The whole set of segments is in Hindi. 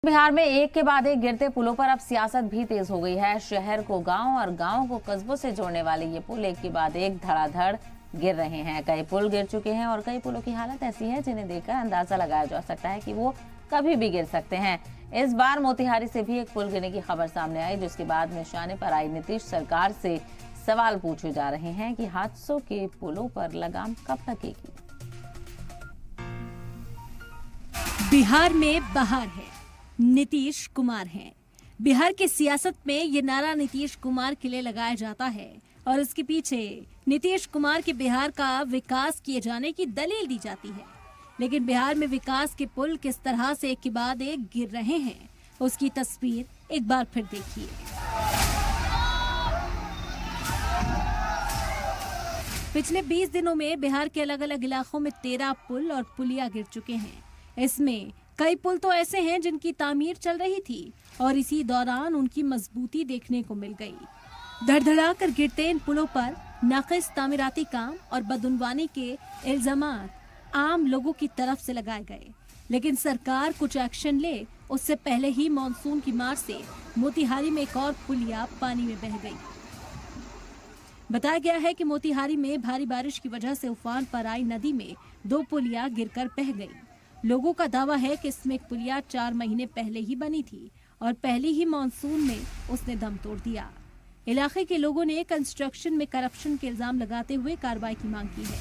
बिहार में एक के बाद एक गिरते पुलों पर अब सियासत भी तेज हो गई है। शहर को गांव और गांव को कस्बों से जोड़ने वाले ये पुल एक के बाद एक धड़ाधड़ गिर रहे हैं। कई पुल गिर चुके हैं और कई पुलों की हालत ऐसी है जिन्हें देखकर अंदाजा लगाया जा सकता है कि वो कभी भी गिर सकते हैं। इस बार मोतिहारी से भी एक पुल गिरने की खबर सामने आई, जिसके बाद निशाने पर आई नीतीश सरकार से सवाल पूछे जा रहे हैं कि हादसों के पुलों पर लगाम कब लगेगी। बिहार में बहार है, नीतीश कुमार हैं। बिहार की सियासत में ये नारा नीतीश कुमार के लिए लगाया जाता है और इसके पीछे नीतीश कुमार के बिहार का विकास किए जाने की दलील दी जाती है। लेकिन बिहार में विकास के पुल किस तरह से एक के बाद एक गिर रहे हैं, उसकी तस्वीर एक बार फिर देखिए। पिछले 20 दिनों में बिहार के अलग अलग इलाकों में 13 पुल और पुलिया गिर चुके हैं। इसमें कई पुल तो ऐसे हैं जिनकी तामीर चल रही थी और इसी दौरान उनकी मजबूती देखने को मिल गई। धड़धड़ा कर गिरते इन पुलों पर नाक़िस तामीराती काम और बदउनवानी के इल्जामात आम लोगों की तरफ से लगाए गए, लेकिन सरकार कुछ एक्शन ले उससे पहले ही मानसून की मार से मोतिहारी में एक और पुलिया पानी में बह गई। बताया गया है कि मोतिहारी में भारी बारिश की वजह से उफान पर आई नदी में 2 पुलिया गिरकर बह गई। लोगों का दावा है कि इसमें एक पुलिया 4 महीने पहले ही बनी थी और पहले ही मानसून में उसने दम तोड़ दिया। इलाके के लोगों ने कंस्ट्रक्शन में करप्शन के इल्जाम लगाते हुए कार्रवाई की मांग की है।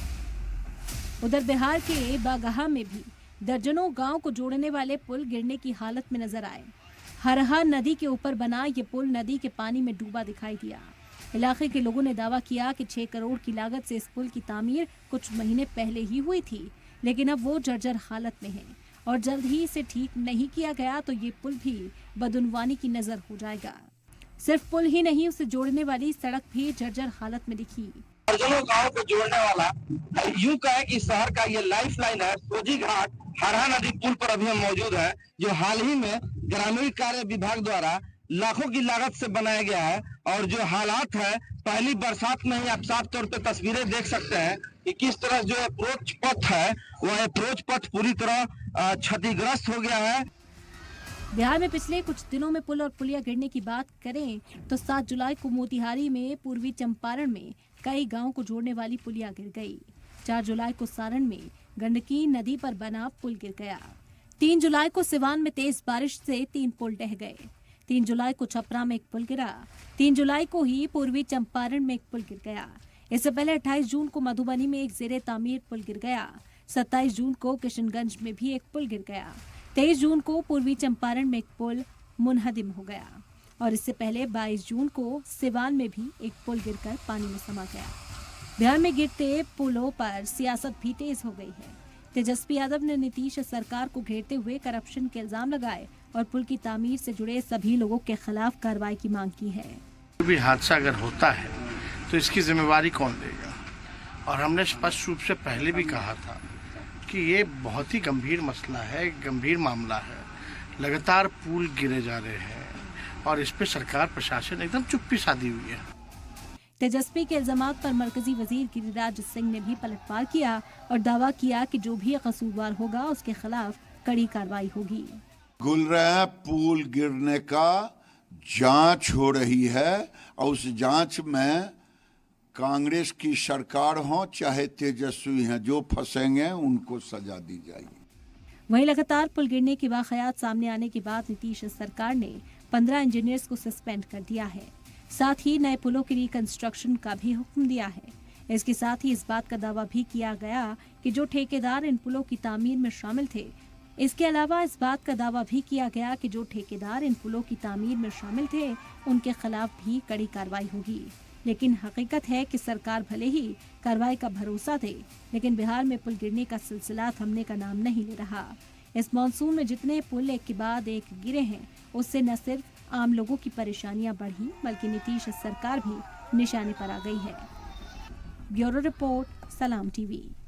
उधर बिहार के बागाहा में भी दर्जनों गांव को जोड़ने वाले पुल गिरने की हालत में नजर आए। हरहा नदी के ऊपर बना ये पुल नदी के पानी में डूबा दिखाई दिया। इलाके के लोगों ने दावा किया कि 6 करोड़ की लागत से इस पुल की तामीर कुछ महीने पहले ही हुई थी, लेकिन अब वो जर्जर हालत में है और जल्द ही इसे ठीक नहीं किया गया तो ये पुल भी बदउनवानी की नजर हो जाएगा। सिर्फ पुल ही नहीं, उसे जोड़ने वाली सड़क भी जर्जर हालत में दिखी। दर्जनों गांव को जोड़ने वाला यूं कहे कि शहर का ये लाइफ लाइन है। सोजी घाट हरहा नदी पुल पर अभी हम मौजूद है, जो हाल ही में ग्रामीण कार्य विभाग द्वारा लाखों की लागत से बनाया गया है। और जो हालात है, पहली बरसात में ही आप साफ तौर पे तस्वीरें देख सकते हैं कि किस तरह जो अप्रोच पथ है वह अप्रोच पथ पूरी तरह क्षतिग्रस्त हो गया है। बिहार में पिछले कुछ दिनों में पुल और पुलिया गिरने की बात करें तो 7 जुलाई को मोतिहारी में पूर्वी चंपारण में कई गांव को जोड़ने वाली पुलिया गिर गई। 4 जुलाई को सारण में गंडकी नदी पर बना पुल गिर गया। 3 जुलाई को सिवान में तेज बारिश से 3 पुल ढह गए। 3 जुलाई को छपरा में एक पुल गिरा। 3 जुलाई को ही पूर्वी चंपारण में एक पुल गिर गया। इससे पहले 28 जून को मधुबनी में एक जेरे तामीर पुल गिर गया। 27 जून को किशनगंज में भी एक पुल गिर गया। 23 जून को पूर्वी चंपारण में एक पुल मुनहदिम हो गया और इससे पहले 22 जून को सिवान में भी एक पुल गिरकर पानी में समा गया। बिहार में गिरते पुलों पर सियासत भी तेज हो गई है। तेजस्वी यादव ने नीतीश सरकार को घेरते हुए करप्शन के इल्जाम लगाए और पुल की तामीर से जुड़े सभी लोगों के खिलाफ कार्रवाई की मांग की है। कोई भी हादसा अगर होता है तो इसकी जिम्मेवारी कौन लेगा? और हमने स्पष्ट रूप से पहले भी कहा था कि ये बहुत ही गंभीर मसला है, गंभीर मामला है। लगातार पुल गिरे जा रहे हैं और इस पे सरकार प्रशासन एकदम चुप्पी साधी हुई है। तेजस्वी के इल्जामात पर मरकजी वजीर गिरिराज सिंह ने भी पलटवार किया और दावा किया कि जो भी कसूरवार होगा उसके खिलाफ कड़ी कार्रवाई होगी। गुल रहा पुल गिरने का जांच हो रही है और उस जांच में कांग्रेस की सरकार हो चाहे तेजस्वी हैं, जो फंसेंगे उनको सजा दी जाएगी। वहीं लगातार पुल गिरने के वाकयात सामने आने के बाद नीतीश सरकार ने 15 इंजीनियर्स को सस्पेंड कर दिया है। साथ ही नए पुलों के लिए कंस्ट्रक्शन का भी हुक्म दिया है। इसके साथ ही इस बात का दावा भी किया गया कि जो ठेकेदार इन पुलों की तामीर में शामिल थे, इसके अलावा इस बात का दावा भी किया गया कि जो ठेकेदार इन पुलों की तामीर में शामिल थे उनके खिलाफ भी कड़ी कार्रवाई होगी। लेकिन हकीकत है कि सरकार भले ही कार्रवाई का भरोसा दे, लेकिन बिहार में पुल गिरने का सिलसिला थमने का नाम नहीं ले रहा। इस मानसून में जितने पुल एक के बाद एक गिरे हैं, उससे न सिर्फ आम लोगों की परेशानियां बढ़ी, बल्कि नीतीश सरकार भी निशाने पर आ गई है। ब्यूरो रिपोर्ट, सलाम टीवी।